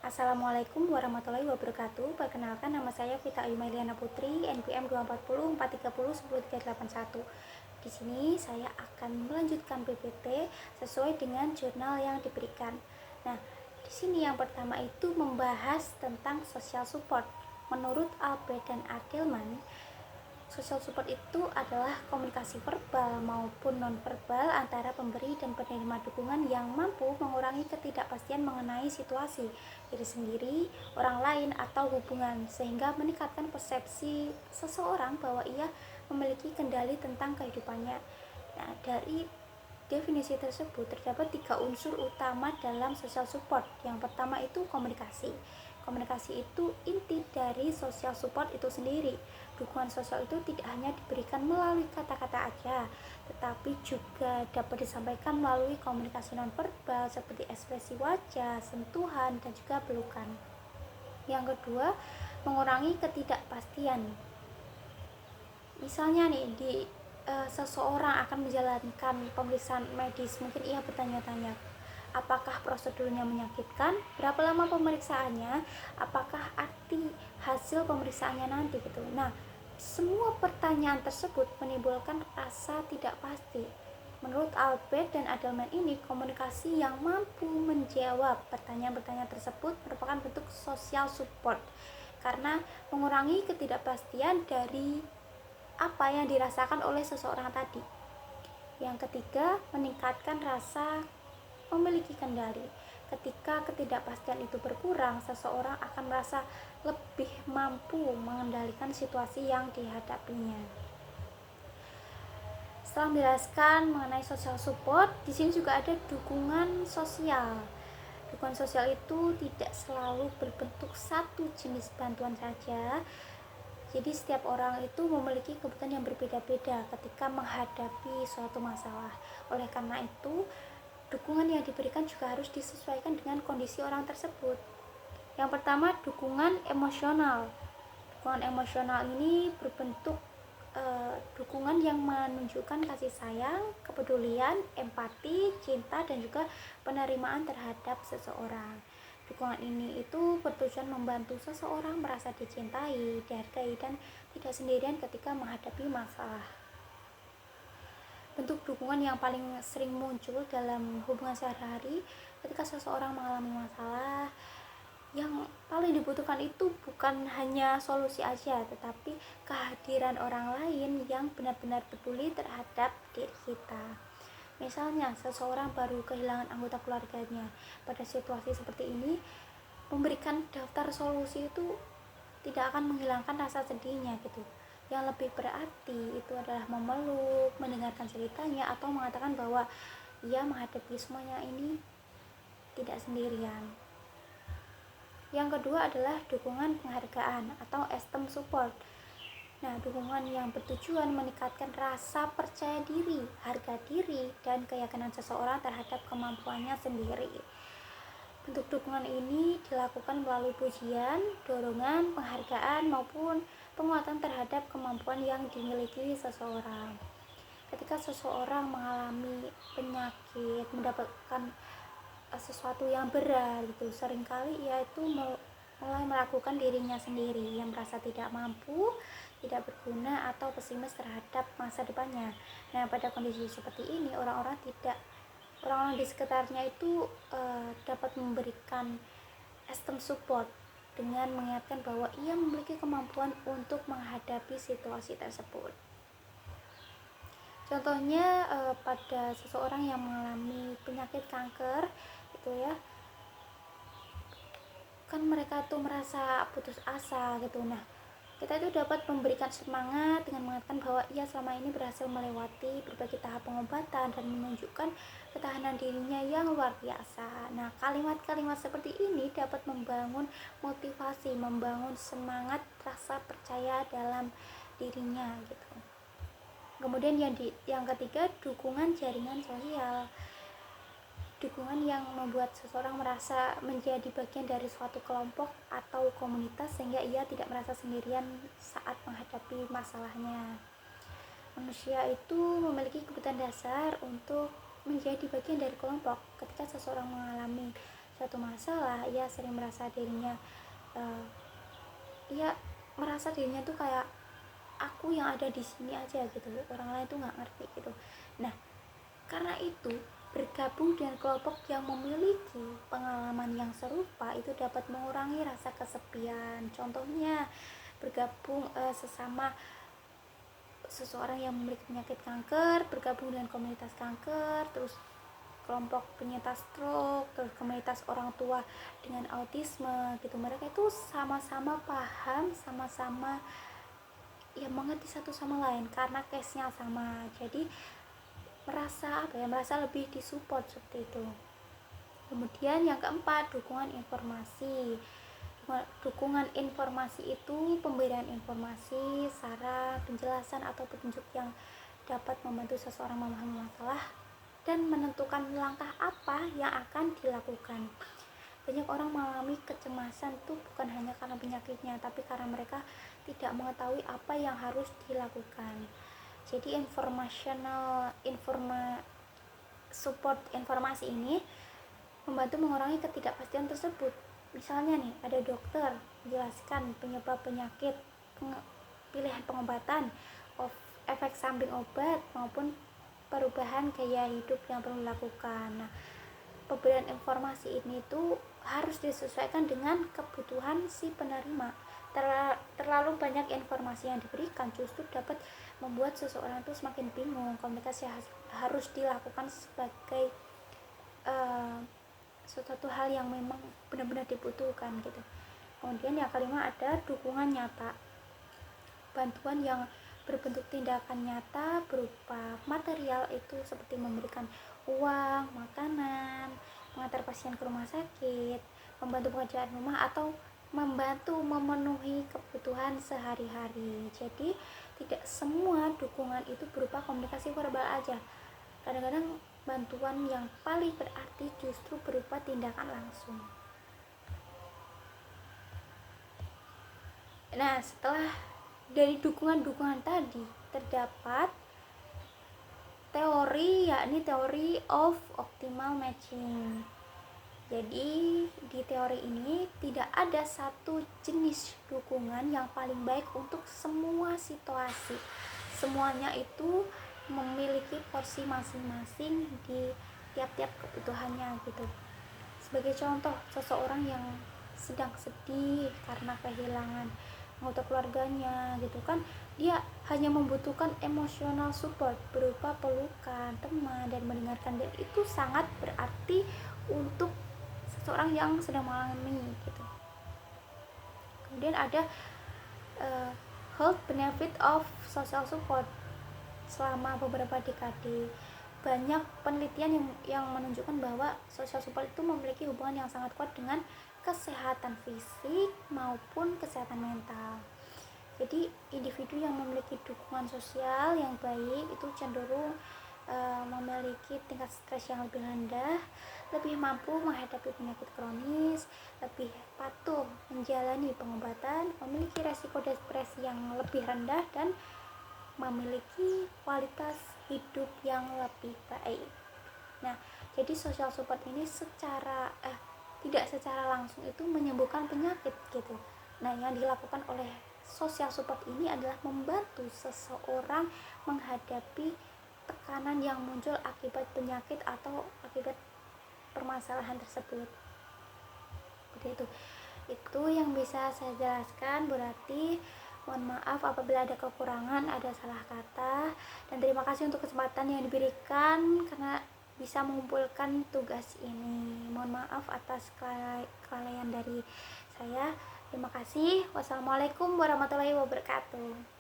Assalamualaikum warahmatullahi wabarakatuh. Perkenalkan, nama saya Vita Ayumailiana Putri, NPM 240 430 10381. Di sini saya akan melanjutkan PPT sesuai dengan jurnal yang diberikan. Nah, di sini yang pertama itu membahas tentang social support. Menurut Albert dan Adelman, social support itu adalah komunikasi verbal maupun non-verbal antara pemberi dan penerima dukungan yang mampu mengurangi ketidakpastian mengenai situasi diri sendiri, orang lain, atau hubungan, sehingga meningkatkan persepsi seseorang bahwa ia memiliki kendali tentang kehidupannya. Nah, dari definisi tersebut terdapat 3 unsur utama dalam social support. Yang pertama itu komunikasi. Komunikasi itu inti dari social support itu sendiri. Dukungan sosial itu tidak hanya diberikan melalui kata-kata aja, tetapi juga dapat disampaikan melalui komunikasi nonverbal seperti ekspresi wajah, sentuhan, dan juga pelukan. Yang kedua, mengurangi ketidakpastian. Misalnya nih, seseorang akan menjalankan pemeriksaan medis, mungkin ia bertanya-tanya, apakah prosedurnya menyakitkan, berapa lama pemeriksaannya, apakah arti hasil pemeriksaannya nanti gitu. Nah, semua pertanyaan tersebut menimbulkan rasa tidak pasti. Menurut Albert dan Adelman ini, komunikasi yang mampu menjawab pertanyaan-pertanyaan tersebut merupakan bentuk social support karena mengurangi ketidakpastian dari apa yang dirasakan oleh seseorang tadi. Yang ketiga, meningkatkan rasa memiliki kendali. Ketika ketidakpastian itu berkurang, seseorang akan merasa lebih mampu mengendalikan situasi yang dihadapinya. Setelah menjelaskan mengenai social support, di sini juga ada dukungan sosial. Dukungan sosial itu tidak selalu berbentuk satu jenis bantuan saja. Jadi setiap orang itu memiliki kebutuhan yang berbeda-beda ketika menghadapi suatu masalah. Oleh karena itu, dukungan yang diberikan juga harus disesuaikan dengan kondisi orang tersebut. Yang pertama, dukungan emosional. Dukungan emosional ini berbentuk dukungan yang menunjukkan kasih sayang, kepedulian, empati, cinta, dan juga penerimaan terhadap seseorang. Dukungan ini itu bertujuan membantu seseorang merasa dicintai, dihargai, dan tidak sendirian ketika menghadapi masalah. Bentuk dukungan yang paling sering muncul dalam hubungan sehari-hari ketika seseorang mengalami masalah, yang paling dibutuhkan itu bukan hanya solusi aja, tetapi kehadiran orang lain yang benar-benar peduli terhadap diri kita. Misalnya, seseorang baru kehilangan anggota keluarganya. Pada situasi seperti ini, memberikan daftar solusi itu tidak akan menghilangkan rasa sedihnya gitu. Yang lebih berarti itu adalah memeluk, mendengarkan ceritanya, atau mengatakan bahwa ia menghadapi semuanya ini tidak sendirian. Yang kedua adalah dukungan penghargaan atau esteem support. Nah, dukungan yang bertujuan meningkatkan rasa percaya diri, harga diri, dan keyakinan seseorang terhadap kemampuannya sendiri. Bentuk dukungan ini dilakukan melalui pujian, dorongan, penghargaan, maupun penguatan terhadap kemampuan yang dimiliki seseorang. Ketika seseorang mengalami penyakit, mendapatkan sesuatu yang berat gitu, seringkali ia itu mulai melakukan dirinya sendiri yang merasa tidak mampu, tidak berguna, atau pesimis terhadap masa depannya. Nah, pada kondisi seperti ini orang-orang di sekitarnya itu dapat memberikan esteem support dengan mengingatkan bahwa ia memiliki kemampuan untuk menghadapi situasi tersebut. Contohnya pada seseorang yang mengalami penyakit kanker gitu ya, kan mereka tuh merasa putus asa gitu. Nah, kita itu dapat memberikan semangat dengan mengatakan bahwa ia selama ini berhasil melewati berbagai tahap pengobatan dan menunjukkan ketahanan dirinya yang luar biasa. Nah, kalimat-kalimat seperti ini dapat membangun motivasi, membangun semangat, rasa percaya dalam dirinya gitu. Kemudian yang ketiga, dukungan jaringan sosial. Dukungan yang membuat seseorang merasa menjadi bagian dari suatu kelompok atau komunitas sehingga ia tidak merasa sendirian saat menghadapi masalahnya. Manusia itu memiliki kebutuhan dasar untuk menjadi bagian dari kelompok. Ketika seseorang mengalami suatu masalah, ia sering merasa dirinya uh, ia merasa dirinya tuh kayak aku yang ada di sini aja gitu, orang lain tuh nggak ngerti gitu. Nah, karena itu bergabung dengan kelompok yang memiliki pengalaman yang serupa itu dapat mengurangi rasa kesepian. Contohnya bergabung sesama seseorang yang memiliki penyakit kanker, bergabung dengan komunitas kanker, terus kelompok penyintas stroke, terus komunitas orang tua dengan autisme gitu. Mereka itu sama-sama paham, sama-sama ya mengerti satu sama lain karena case-nya sama. Jadi merasa lebih disupport seperti itu. Kemudian yang keempat, dukungan informasi. Dukungan informasi itu pemberian informasi, saran, penjelasan atau petunjuk yang dapat membantu seseorang memahami masalah dan menentukan langkah apa yang akan dilakukan. Banyak orang mengalami kecemasan itu bukan hanya karena penyakitnya, tapi karena mereka tidak mengetahui apa yang harus dilakukan. Jadi support informasi ini membantu mengurangi ketidakpastian tersebut. Misalnya nih, ada dokter menjelaskan penyebab penyakit, pilihan pengobatan, efek samping obat maupun perubahan gaya hidup yang perlu dilakukan. Nah, pemberian informasi ini tuh harus disesuaikan dengan kebutuhan si penerima. Terlalu banyak informasi yang diberikan justru dapat membuat seseorang itu semakin bingung. Komunikasi harus dilakukan sebagai suatu hal yang memang benar-benar dibutuhkan gitu. Kemudian yang kelima ada dukungan nyata. Bantuan yang berbentuk tindakan nyata berupa material itu seperti memberikan uang, makanan, mengantar pasien ke rumah sakit, membantu pekerjaan rumah atau membantu memenuhi kebutuhan sehari-hari. Jadi tidak semua dukungan itu berupa komunikasi verbal aja. Kadang-kadang bantuan yang paling berarti justru berupa tindakan langsung. Nah, setelah dari dukungan-dukungan tadi terdapat teori, yakni teori of optimal matching. Jadi di teori ini tidak ada satu jenis dukungan yang paling baik untuk semua situasi. Semuanya itu memiliki porsi masing-masing di tiap-tiap kebutuhannya gitu. Sebagai contoh, seseorang yang sedang sedih karena kehilangan anggota keluarganya gitu kan, dia hanya membutuhkan emotional support berupa pelukan, teman, dan mendengarkan, dan itu sangat berarti untuk seseorang yang sedang mengalami gitu. Kemudian ada health benefit of social support. Selama beberapa dekade banyak penelitian yang menunjukkan bahwa social support itu memiliki hubungan yang sangat kuat dengan kesehatan fisik maupun kesehatan mental. Jadi individu yang memiliki dukungan sosial yang baik itu cenderung memiliki tingkat stres yang lebih rendah, lebih mampu menghadapi penyakit kronis, lebih patuh menjalani pengobatan, memiliki resiko depresi yang lebih rendah, dan memiliki kualitas hidup yang lebih baik. Nah, jadi social support ini tidak secara langsung itu menyembuhkan penyakit gitu. Nah, yang dilakukan oleh social support ini adalah membantu seseorang menghadapi tekanan yang muncul akibat penyakit atau akibat permasalahan tersebut. Seperti itu yang bisa saya jelaskan. Berarti mohon maaf apabila ada kekurangan, ada salah kata, dan terima kasih untuk kesempatan yang diberikan karena bisa mengumpulkan tugas ini. Mohon maaf atas kelalaian dari saya. Terima kasih. Wassalamualaikum warahmatullahi wabarakatuh.